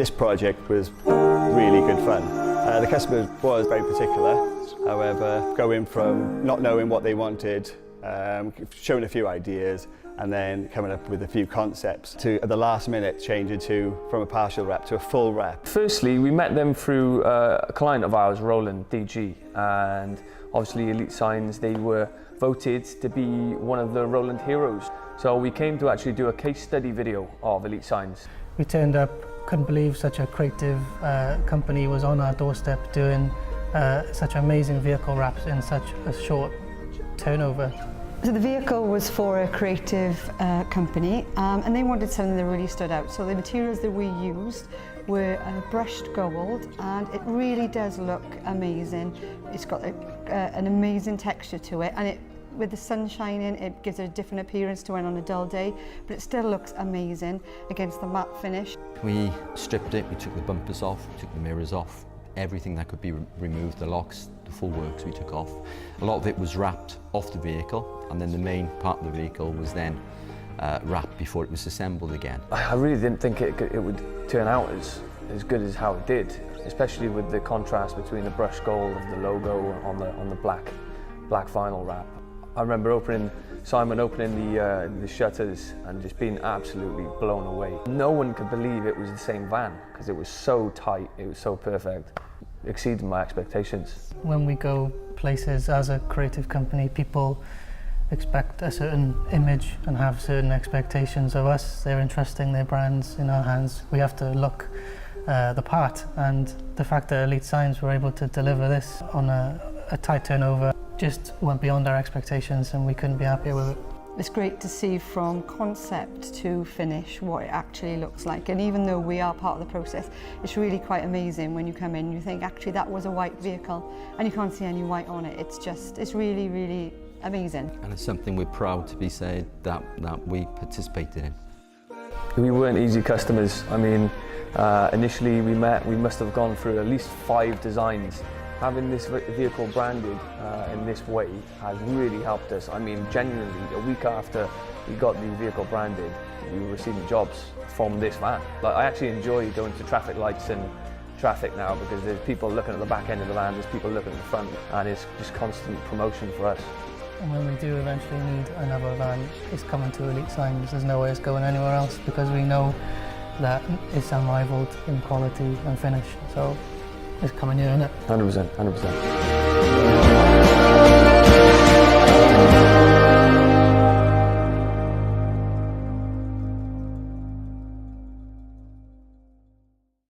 This project was really good fun. The customer was very particular, however, going from not knowing what they wanted, showing a few ideas, and then coming up with a few concepts to, at the last minute, changing from a partial wrap to a full wrap. Firstly, we met them through a client of ours, Roland, DG, and obviously Elite Signs, they were voted to be one of the Roland heroes. So we came to actually do a case study video of Elite Signs. We turned up, couldn't believe such a creative company was on our doorstep doing such amazing vehicle wraps in such a short turnover. So the vehicle was for a creative company and they wanted something that really stood out. So the materials that we used were brushed gold, and it really does look amazing. It's got an amazing texture to it, and with the sun shining, it gives it a different appearance to it on a dull day, but it still looks amazing against the matte finish. We stripped it, we took the bumpers off, we took the mirrors off, everything that could be removed, the locks, the full works we took off. A lot of it was wrapped off the vehicle, and then the main part of the vehicle was then wrapped before it was assembled again. I really didn't think it would turn out as good as how it did, especially with the contrast between the brushed gold of the logo on the black vinyl wrap. I remember Simon opening the shutters and just being absolutely blown away. No one could believe it was the same van because it was so tight, it was so perfect. It exceeded my expectations. When we go places as a creative company, people expect a certain image and have certain expectations of us. They're entrusting their brands in our hands. We have to look the part, and the fact that Elite Signs were able to deliver this on a tight turnover just went beyond our expectations, and we couldn't be happier with it. It's great to see from concept to finish what it actually looks like, and even though we are part of the process, it's really quite amazing when you come in and you think actually that was a white vehicle and you can't see any white on it. It's really, really amazing. And it's something we're proud to be said that we participated in. We weren't easy customers. I mean, initially we must have gone through at least 5 designs. Having this vehicle branded in this way has really helped us. I mean, genuinely, a week after we got the vehicle branded, we were receiving jobs from this van. Like, I actually enjoy going to traffic lights and traffic now because there's people looking at the back end of the van, there's people looking at the front, and it's just constant promotion for us. And when we do eventually need another van, it's coming to Elite Signs. There's no way it's going anywhere else because we know that it's unrivaled in quality and finish. So it's coming here, isn't it? 100%, 100%.